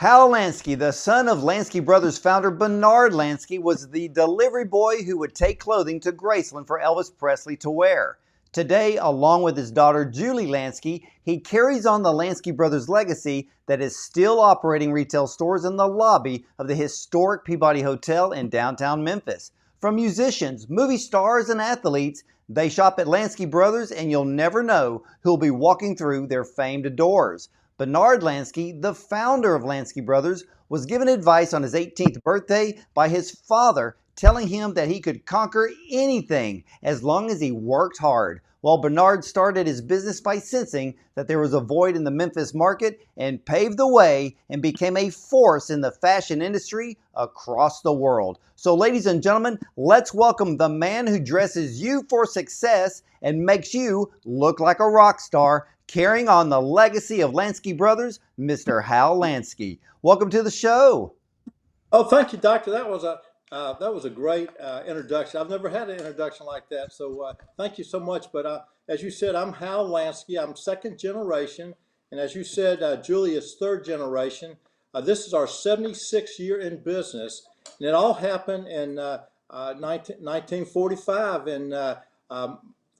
Hal Lansky, the son of Lansky Brothers founder Bernard Lansky, was the delivery boy who would take clothing to Graceland for Elvis Presley to wear. Today, along with his daughter Julie Lansky, he carries on the Lansky Brothers legacy that is still operating retail stores in the lobby of the historic Peabody Hotel in downtown Memphis. From musicians, movie stars, and athletes, they shop at Lansky Brothers, and you'll never know who'll be walking through their famed doors. Bernard Lansky, the founder of Lansky Brothers, was given advice on his 18th birthday by his father, telling him that he could conquer anything as long as he worked hard. While Bernard started his business by sensing that there was a void in the Memphis market and paved the way and became a force in the fashion industry across the world. So ladies and gentlemen, let's welcome the man who dresses you for success and makes you look like a rock star, carrying on the legacy of Lansky Brothers, Mr. Hal Lansky. Welcome to the show. Oh, thank you, Doctor. That was a great introduction. I've never had an introduction like that, so thank you so much. But as you said, I'm Hal Lansky. I'm second generation, and as you said, Julie is third generation. This is our 76th year in business, and it all happened in 1945. And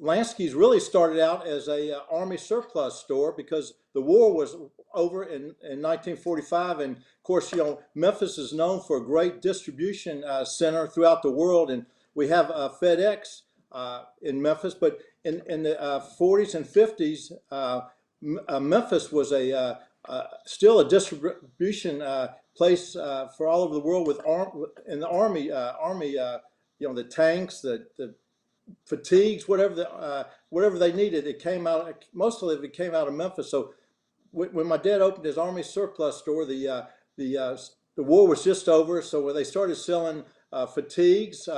Lansky's really started out as a Army surplus store because the war was over in 1945, and of course, you know, Memphis is known for a great distribution center throughout the world, and we have FedEx in Memphis. But in the 40s and 50s, Memphis was still a distribution place for all over the world in the Army, you know, the tanks, the fatigues, whatever they needed. It came out. Most of it came out of Memphis. So when my dad opened his Army surplus store, the war was just over. So when they started selling fatigues,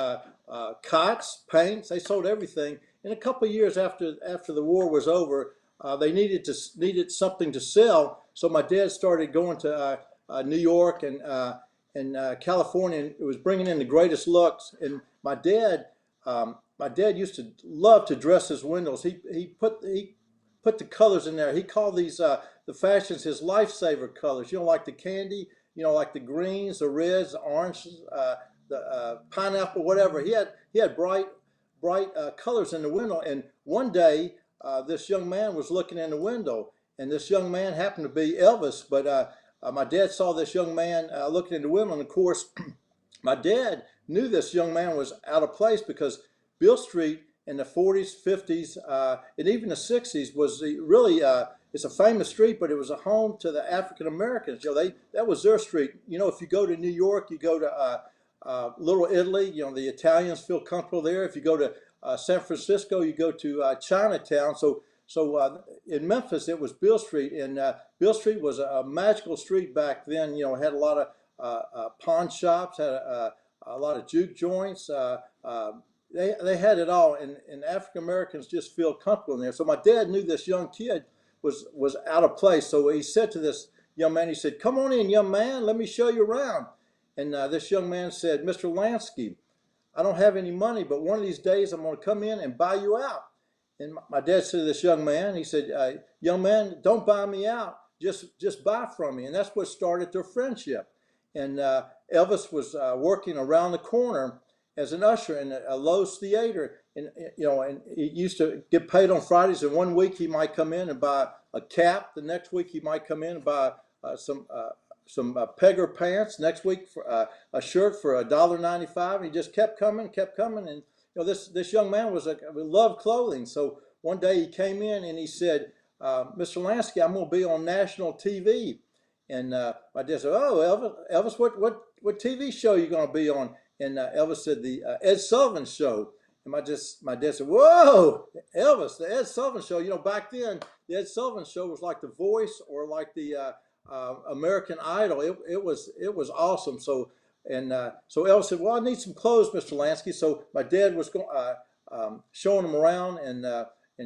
cots, paints, they sold everything. And a couple of years after the war was over, they needed something to sell. So my dad started going to New York and California, and it was bringing in the greatest looks. And my dad used to love to dress his windows. He put the colors in there. He called these the fashions his lifesaver colors. You know, like the candy, you know, like the greens, the reds, the oranges, the pineapple, whatever. He had bright colors in the window. And one day, this young man was looking in the window, and this young man happened to be Elvis. But my dad saw this young man looking in the window, and of course, my dad knew this young man was out of place because Beale Street in the 40s, 50s, and even the 60s was really, it's a famous street, but it was a home to the African Americans. You know, that was their street. You know, if you go to New York, you go to Little Italy, you know, the Italians feel comfortable there. If you go to San Francisco, you go to Chinatown. So in Memphis, it was Beale Street, and Beale Street was a magical street back then. You know, it had a lot of pawn shops, had a lot of juke joints. They had it all, and African Americans just feel comfortable in there. So my dad knew this young kid was out of place. So he said to this young man, he said, "Come on in, young man, let me show you around." And this young man said, "Mr. Lansky, I don't have any money, but one of these days I'm going to come in and buy you out." And my dad said to this young man, he said, "Young man, don't buy me out, just buy from me." And that's what started their friendship. And Elvis was working around the corner as an usher in a Lowe's theater, and you know, and he used to get paid on Fridays. And one week he might come in and buy a cap. The next week he might come in and buy some pegger pants. Next week for a shirt for $1.95. And he just kept coming, and you know, this young man loved clothing. So one day he came in and he said, "Mr. Lansky, I'm going to be on national TV." And my dad said, "Oh, Elvis, what TV show are you going to be on?" And Elvis said, "The Ed Sullivan Show." And my dad said, "Whoa, Elvis, the Ed Sullivan Show." You know, back then, the Ed Sullivan Show was like The Voice or like the American Idol. It was awesome. So Elvis said, "Well, I need some clothes, Mr. Lansky." So my dad was showing him around and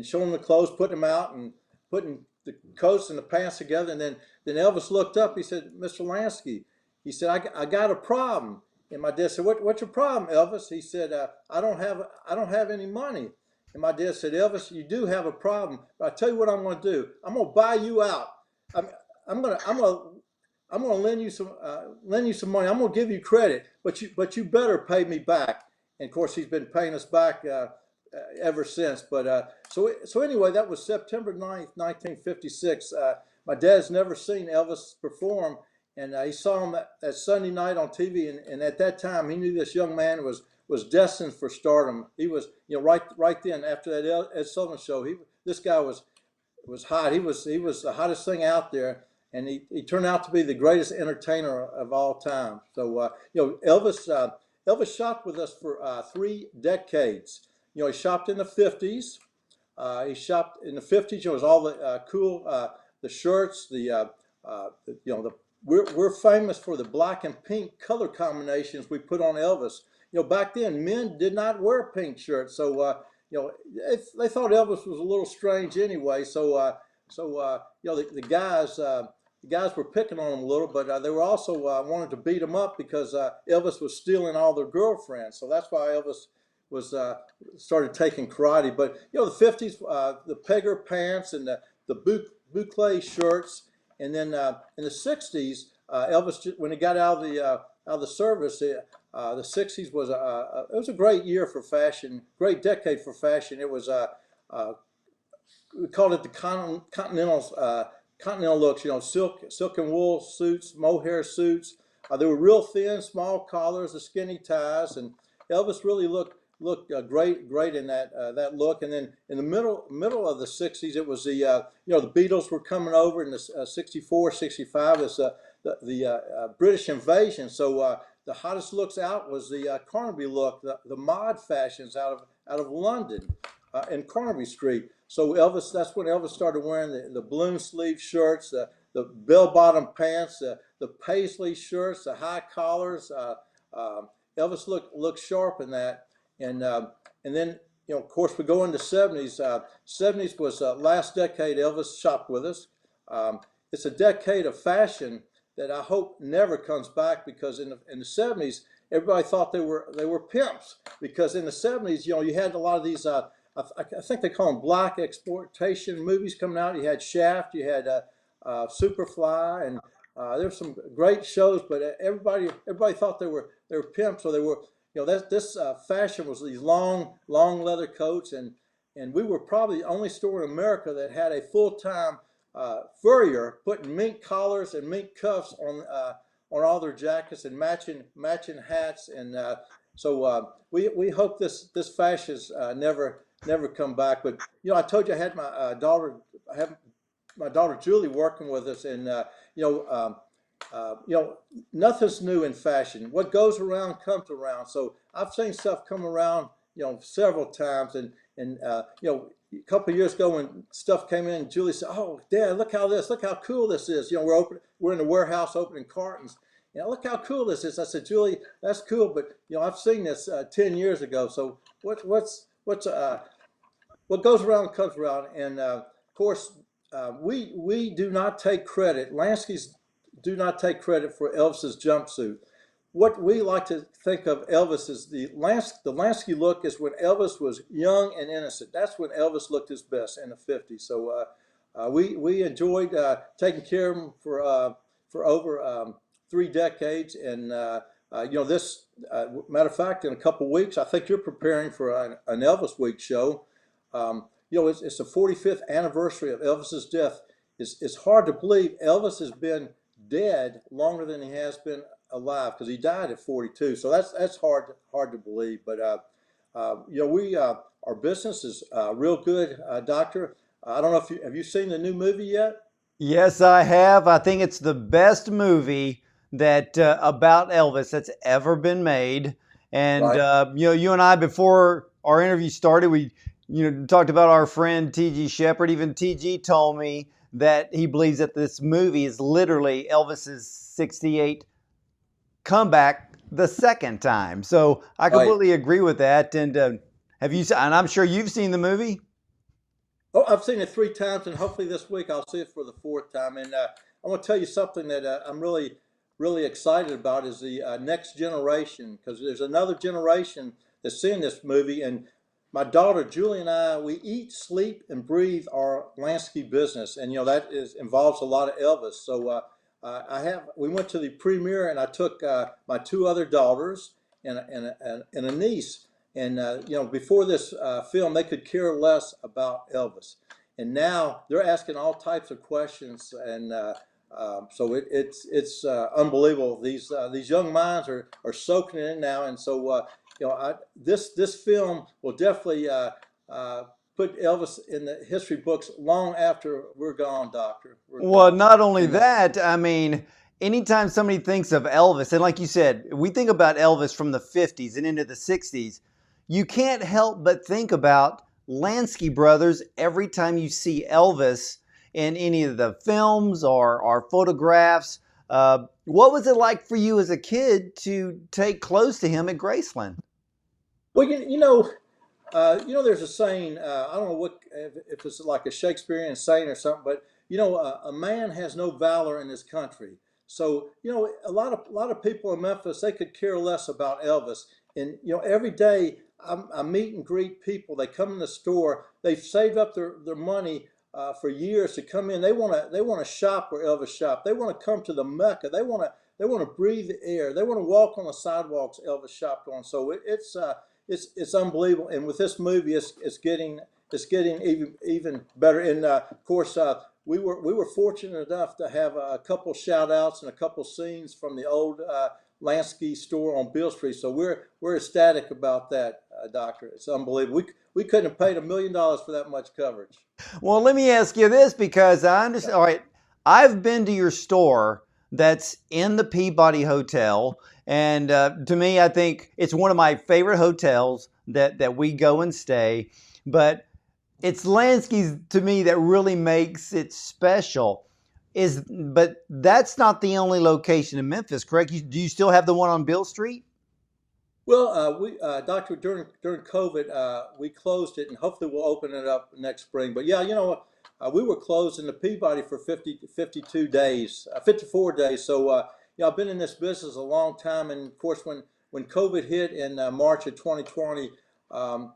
showing him the clothes, putting them out and putting the coats and the pants together. And then Elvis looked up. He said, "Mr. Lansky," he said, I got a problem." And my dad said, "What's your problem, Elvis?" He said, I don't have any money." And my dad said, "Elvis, you do have a problem. But I tell you what I'm going to do. I'm going to buy you out. I'm going to I'm going to lend you some money. I'm going to give you credit, but you better pay me back. And of course, he's been paying us back ever since. But so anyway, that was September 9th, 1956. My dad's never seen Elvis perform, and he saw him that Sunday night on TV. And at that time, he knew this young man was destined for stardom. He was, right then after that Ed Sullivan show, this guy was hot. He was the hottest thing out there, and he turned out to be the greatest entertainer of all time. So Elvis shopped with us for 3 decades. He shopped in the 50s. He shopped in the 50s. It was all the cool the shirts. We're famous for the black and pink color combinations we put on Elvis. Back then men did not wear pink shirts, so they thought Elvis was a little strange anyway. So the guys were picking on him a little, but they were also wanted to beat him up because Elvis was stealing all their girlfriends. So that's why Elvis was started taking karate. But the 50s, the pegger pants and the boucle shirts, and then in the 60s, Elvis, when he got out of the service, the 60s was it was a great year for fashion, great decade for fashion. It was we called it the continental looks. Silk and wool suits, mohair suits. They were real thin, small collars, the skinny ties, and Elvis really looked great in that look. And then in the middle of the 60s, it was the Beatles were coming over in the 64, 65. It's the British invasion. So the hottest looks out was the Carnaby look, the mod fashions out of London and Carnaby Street. So that's when Elvis started wearing the balloon sleeve shirts, the bell-bottom pants, the paisley shirts, the high collars. Elvis looked sharp in that. And then, of course, we go into 70s. 70s was last decade Elvis shopped with us. It's a decade of fashion that I hope never comes back, because in the 70s, everybody thought they were pimps, because in the 70s, you had a lot of these, I think they call them black exploitation movies coming out. You had Shaft, you had Superfly, and there were some great shows, but everybody thought they were pimps, or they were, this fashion was these long leather coats, and we were probably the only store in America that had a full-time furrier putting mink collars and mink cuffs on all their jackets and matching hats, and so we hope this fashion's never come back. But I told you I had my daughter Julie working with us, and nothing's new in fashion. What goes around comes around. So I've seen stuff come around several times, and a couple of years ago when stuff came in, Julie said, "Oh, Dad, look how cool this is." We're in the warehouse opening cartons. Look how cool this is. I said, "Julie, that's cool, but I've seen this 10 years ago. So what goes around comes around." And of course, we do not take credit. Lanskys do not take credit for Elvis's jumpsuit. What we like to think of Elvis is the Lansky look is when Elvis was young and innocent. That's when Elvis looked his best, in the 50s. So we enjoyed taking care of him for over 3 decades. And this matter of fact, in a couple of weeks, I think you're preparing for an Elvis Week show. It's the 45th anniversary of Elvis's death. It's hard to believe Elvis has been dead longer than he has been alive, because he died at 42. So that's hard to believe. But our business is real good, Doctor. I don't know if have you seen the new movie yet? Yes, I have. I think it's the best movie that about Elvis that's ever been made. And right. You and I, before our interview started, we talked about our friend T.G. Shepard. Even T.G. told me that he believes that this movie is literally Elvis's 68 comeback the second time. So I completely agree with that. And have you? And I'm sure you've seen the movie. Oh, I've seen it 3 times, and hopefully this week I'll see it for the 4th time. And I want to tell you something that I'm really excited about is the next generation, because there's another generation that's seeing this movie. And my daughter Julie and I, we eat, sleep, and breathe our Lansky business, and that involves a lot of Elvis. So we went to the premiere, and I took my two other daughters and a niece. And before this film, they could care less about Elvis, and now they're asking all types of questions, and so it's unbelievable. These young minds are soaking it in now, and so this film will definitely put Elvis in the history books long after we're gone, Doctor. Well, not only that, I mean, anytime somebody thinks of Elvis, and like you said, we think about Elvis from the 50s and into the 60s, you can't help but think about Lansky Brothers every time you see Elvis in any of the films or photographs. What was it like for you as a kid to take close to him at Graceland? Well, there's a saying. I don't know if it's like a Shakespearean saying or something, but a man has no valor in his country. So a lot of people in Memphis, they could care less about Elvis. And every day I meet and greet people. They come in the store. They've saved up their money for years to come in. They want to shop where Elvis shopped. They want to come to the Mecca. They want to breathe the air. They want to walk on the sidewalks Elvis shopped on. So it's unbelievable. And with this movie, it's getting even better. And of course, we were fortunate enough to have a couple shout outs and a couple scenes from the old Lansky store on Beale Street. So we're ecstatic about that, Doctor. It's unbelievable. We couldn't have paid $1 million for that much coverage. Well, let me ask you this, because I understand. All right, I've been to your store that's in the Peabody Hotel, and to me, I think it's one of my favorite hotels that we go and stay. But it's Lansky's to me that really makes it special. But that's not the only location in Memphis, correct? Do you still have the one on Beale Street? Well, Doctor, during COVID, we closed it, and hopefully we'll open it up next spring. But yeah, we were closed in the Peabody for 52 days, 54 days. So I've been in this business a long time, and of course, when COVID hit in March of 2020, I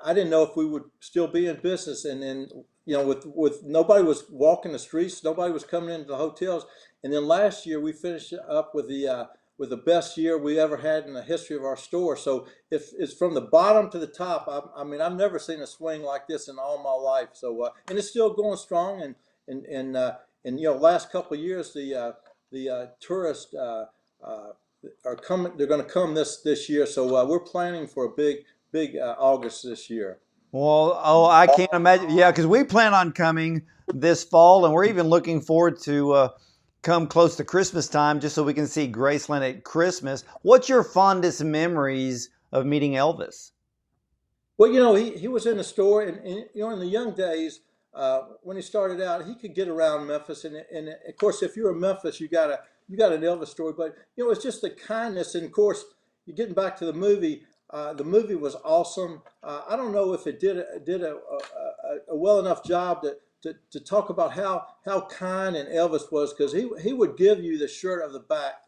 didn't know if we would still be in business, and then with nobody was walking the streets, nobody was coming into the hotels, and then last year we finished up with the best year we ever had in the history of our store. So if it's from the bottom to the top, I mean, I've never seen a swing like this in all my life. So and it's still going strong, and last couple of years the tourists are coming. They're going to come this year. So we're planning for a big August this year. Well, I can't imagine. Yeah, because we plan on coming this fall, and we're even looking forward to come close to Christmas time just so we can see Graceland at Christmas. What's your fondest memories of meeting Elvis? Well, he was in the store, and in the young days, when he started out, he could get around Memphis, and of course, if you're in Memphis, you got an Elvis story. But it's just the kindness, and of course, you're getting back to the movie. The movie was awesome. I don't know if it did a well enough job to talk about how kind and Elvis was, because he would give you the shirt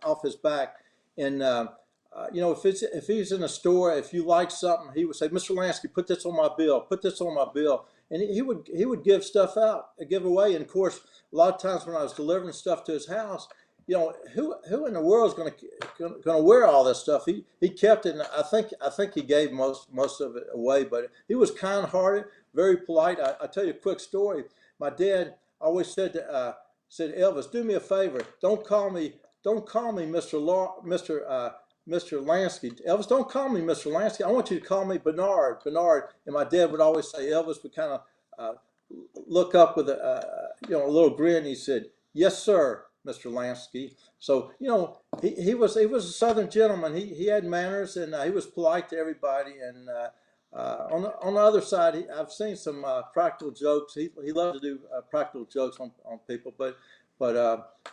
off his back, and if he's in a store, if you like something, he would say, "Mr. Lansky, put this on my bill. Put this on my bill." And he would give stuff out, give away. And of course, a lot of times when I was delivering stuff to his house, who in the world is going to wear all this stuff? He kept it, and I think he gave most of it away. But he was kind-hearted, very polite. I tell you a quick story. My dad always said Elvis, do me a favor, don't call me Mr. Lansky. Elvis, don't call me Mr. Lansky. I want you to call me Bernard. And my dad would always say, Elvis would kind of look up with a little grin. He said, "Yes, sir, Mr. Lansky." So he was a Southern gentleman. He had manners, and he was polite to everybody. And on the other side, I've seen some practical jokes. He loved to do practical jokes on people. But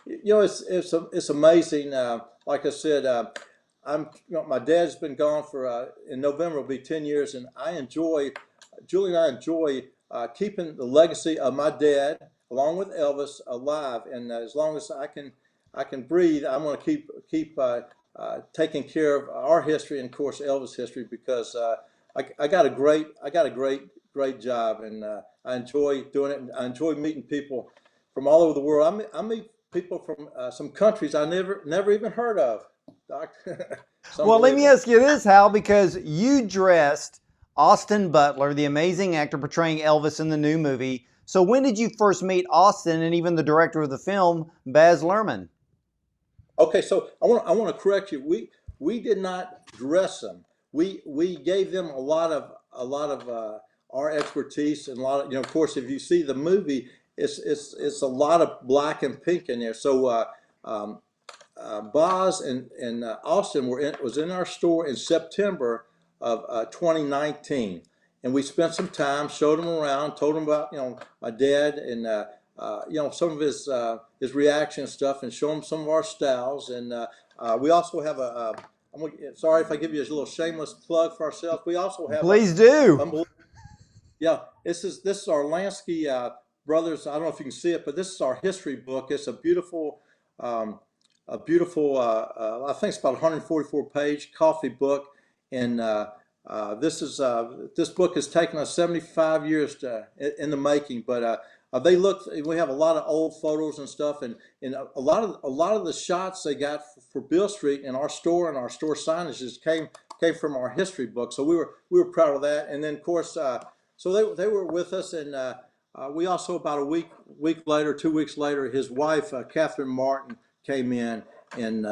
it's amazing. Like I said, my dad's been gone for in November will be 10 years, and Julie and I enjoy keeping the legacy of my dad along with Elvis alive. And as long as I can breathe, I'm going to keep taking care of our history and of course Elvis history, because I got a great job, and I enjoy doing it. And I enjoy meeting people from all over the world. I meet people from some countries I never even heard of, Doc. Well, let me ask you this, Hal, because you dressed Austin Butler, the amazing actor portraying Elvis in the new movie. So when did you first meet Austin and even the director of the film, Baz Luhrmann? Okay, so I want to correct you. We did not dress them. We gave them a lot of our expertise, and a lot of, of course, if you see the movie, it's a lot of black and pink in there. So Boz and Austin was in our store in September of 2019, and we spent some time, showed them around, told them about my dad and some of his reaction stuff, and show them some of our styles. And we also have sorry if I give you a little shameless plug for ourselves. We also have Please do. Yeah, this is our Lansky Brothers. I don't know if you can see it, but this is our history book. It's a beautiful I think it's about 144 page coffee book, and this book has taken us 75 years in the making. But we have a lot of old photos and stuff, and a lot of the shots they got for Bill Street in our store and our store signages came from our history book. So we were proud of that. And then of course, so they were with us, and we also, about a week later, 2 weeks later, his wife Catherine Martin came in, and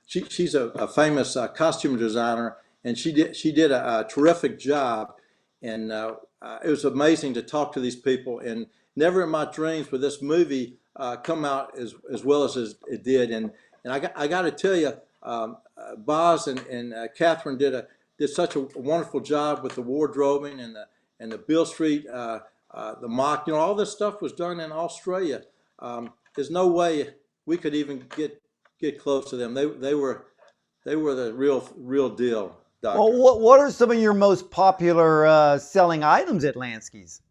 she's a famous costume designer, and she did a terrific job. And it was amazing to talk to these people, and never in my dreams would this movie come out as well as it did. And I got to tell you, Boz and Catherine did such a wonderful job with the wardrobing and the Bill Street, the mock. All this stuff was done in Australia. There's no way we could even get close to them. They were the real deal, Doctor. Well, what are some of your most popular selling items at Lansky's?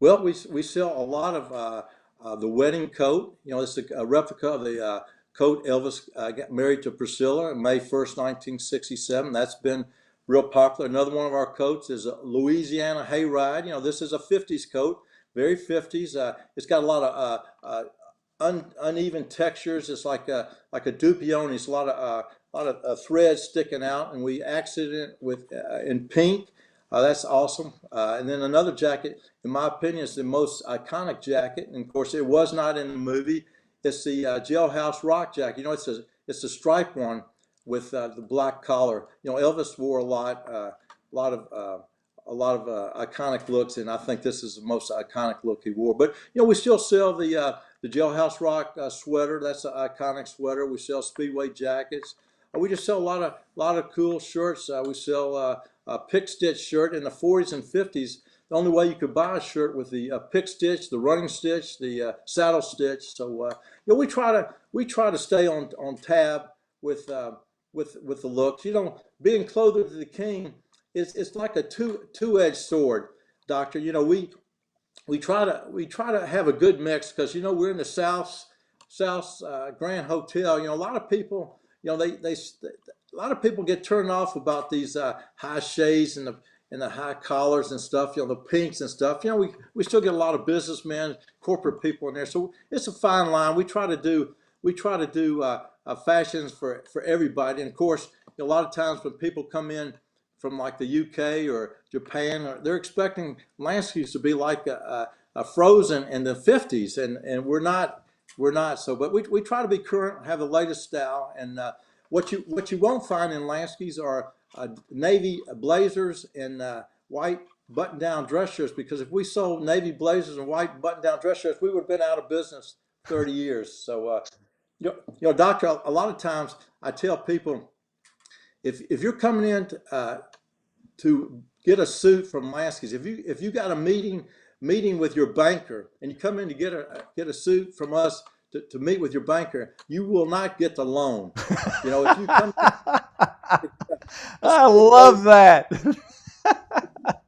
Well, we sell a lot of the wedding coat. It's a replica of the coat Elvis got married to Priscilla on May 1st, 1967. That's been real popular. Another one of our coats is a Louisiana Hayride. This is a 50s coat, very 50s. It's got a lot of uneven textures. It's like a dupione. It's a lot of threads sticking out, and we accented it with in pink. That's awesome. And then another jacket, in my opinion, is the most iconic jacket. And of course, it was not in the movie. It's the Jailhouse Rock jacket. It's a striped one with the black collar. Elvis wore a lot of iconic looks, and I think this is the most iconic look he wore. But we still sell the Jailhouse Rock sweater. That's an iconic sweater. We sell Speedway jackets. We just sell a lot of cool shirts. We sell a pick stitch shirt in the 40s and 50s. The only way you could buy a shirt with the pick stitch, the running stitch, the saddle stitch. So we try to stay on tab with the looks. Being Clothier to the King, it's like a two-edged sword, Doctor. We try to have a good mix, because we're in the South Grand Hotel. A lot of people, a lot of people get turned off about these high shades and the high collars and stuff. The pinks and stuff. We still get a lot of businessmen, corporate people in there. So it's a fine line. We try to do fashions for everybody. And of course, a lot of times when people come in from like the UK or Japan, they're expecting Lansky's to be like a Frozen in the 50s, and we're not. So, but we try to be current, have the latest style. And what you won't find in Lansky's are navy blazers and white button-down dress shirts, because if we sold navy blazers and white button-down dress shirts, we would have been out of business 30 years. So, Doctor, a lot of times I tell people, if you're coming in to get a suit from Lansky's, if you got a meeting with your banker, and you come in to get a suit from us to meet with your banker, you will not get the loan. If you come in, I love that.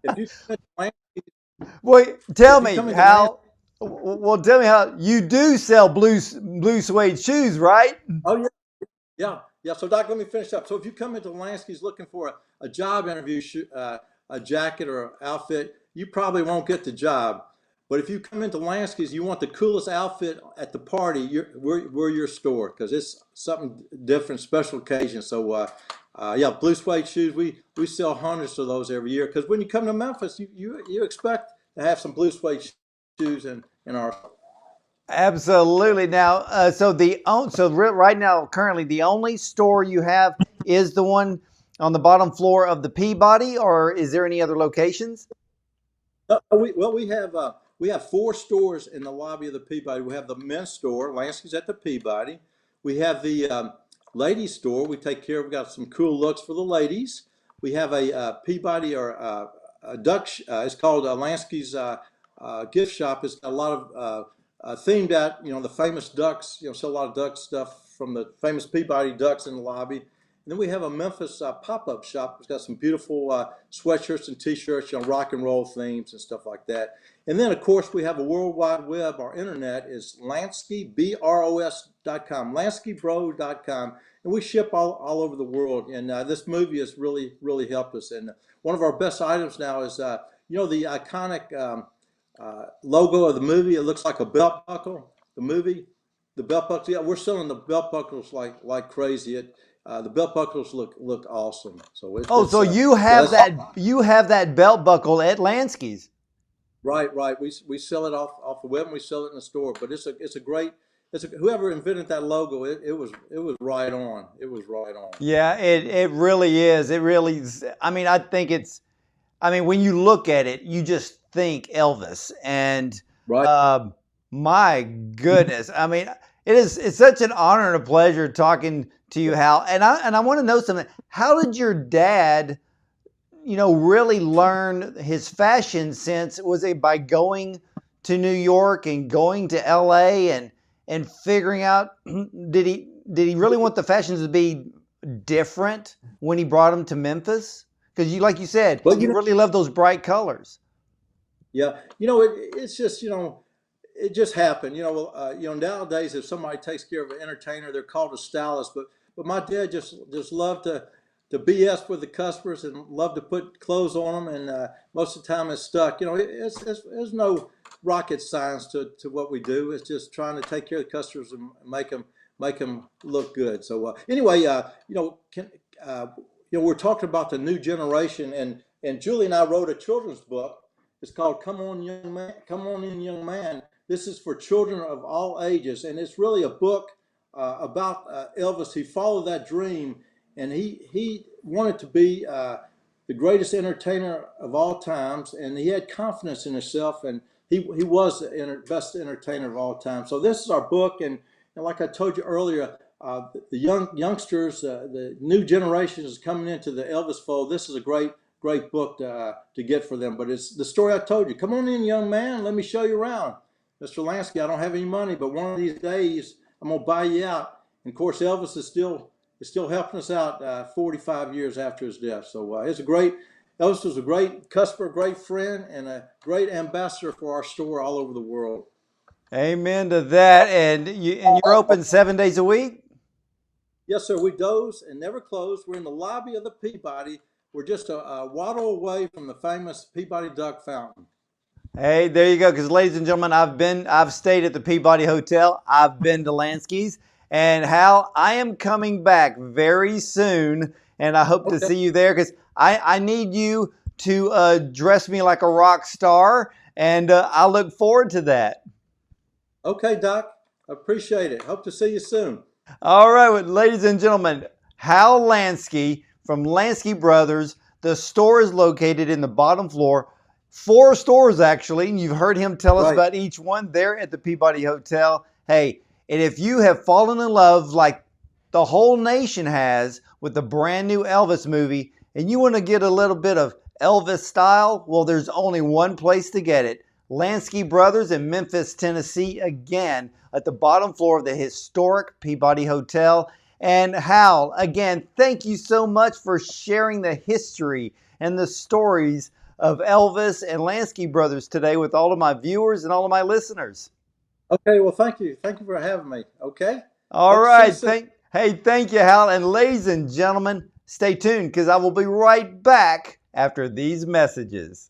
if you come to Lansky's, Wait, tell me how. Well, tell me how you do sell blue suede shoes, right? Oh yeah. So Doc, let me finish up. So if you come into Lansky's looking for a job interview, a jacket or outfit, you probably won't get the job. But if you come into Lansky's, you want the coolest outfit at the party, we're your store because it's something different, special occasion. So, yeah, blue suede shoes. We sell hundreds of those every year because when you come to Memphis, you expect to have some blue suede shoes in our. Absolutely. Now, right now, currently, the only store you have is the one on the bottom floor of the Peabody, or is there any other locations? We have four stores in the lobby of the Peabody. We have the men's store, Lansky's at the Peabody. We have the ladies store. We take care. We got some cool looks for the ladies. We have a Peabody or a duck. It's called Lansky's gift shop. It's got a lot of themed at the famous ducks. So a lot of duck stuff from the famous Peabody ducks in the lobby. And then we have a Memphis pop-up shop. It's got some beautiful sweatshirts and t-shirts, rock and roll themes and stuff like that. And then, of course, we have a World Wide Web. Our internet is LanskyBros.com, LanskyBros.com. And we ship all over the world. And this movie has really, really helped us. And one of our best items now is, the iconic logo of the movie. It looks like a belt buckle, the movie. The belt buckles, yeah, we're selling the belt buckles like crazy. The belt buckles look awesome. So so you have you have that belt buckle at Lansky's. Right. We sell it off the web and we sell it in the store. But whoever invented that logo, it was right on. It was right on. Yeah, it really is. It really is. I mean, when you look at it, you just think Elvis, and right. My goodness. I mean, it's such an honor and a pleasure talking to you, Hal. And I want to know something. How did your dad, really learn his fashion sense? Was it by going to New York and going to LA and figuring out, did he really want the fashions to be different when he brought them to Memphis? Because like you said, you really love those bright colors. Yeah. It's just, it just happened. Nowadays, if somebody takes care of an entertainer, they're called a stylist. But my dad just loved to BS with the customers and loved to put clothes on them. And most of the time, it's stuck. There's no rocket science to what we do. It's just trying to take care of the customers and make them look good. So anyway, we're talking about the new generation, and Julie and I wrote a children's book. It's called Come On Young Man, Come On In Young Man. This is for children of all ages, and it's really a book about Elvis. He followed that dream, and he wanted to be the greatest entertainer of all times, and he had confidence in himself, and he was the best entertainer of all time. So this is our book, and like I told you earlier, the youngsters, the new generation is coming into the Elvis fold. This is a great book to get for them. But it's the story I told you. Come on in, young man. Let me show you around. Mr. Lansky, I don't have any money, but one of these days I'm going to buy you out. And of course, Elvis is still helping us out 45 years after his death. So Elvis was a great customer, great friend, and a great ambassador for our store all over the world. Amen to that. And you're open 7 days a week? Yes, sir. We doze and never close. We're in the lobby of the Peabody. We're just a waddle away from the famous Peabody Duck Fountain. Hey, there you go. Because, ladies and gentlemen, I've stayed at the Peabody Hotel. I've been to Lansky's. And Hal, I am coming back very soon, and I hope to see you there, because I need you to dress me like a rock star, and I look forward to that. Okay, Doc. I appreciate it. Hope to see you soon. All right, well, ladies and gentlemen, Hal Lansky from Lansky Brothers. The store is located in the bottom floor. 4 stores, actually, and you've heard him tell us about each one there at the Peabody Hotel. Hey, and if you have fallen in love like the whole nation has with the brand new Elvis movie, and you want to get a little bit of Elvis style, well, there's only one place to get it. Lansky Brothers in Memphis, Tennessee, again, at the bottom floor of the historic Peabody Hotel. And Hal, again, thank you so much for sharing the history and the stories of Elvis and Lansky Brothers today with all of my viewers and all of my listeners. Okay, well, thank you. Thank you for having me. Okay? All right. Thank you, Hal. And ladies and gentlemen, stay tuned, because I will be right back after these messages.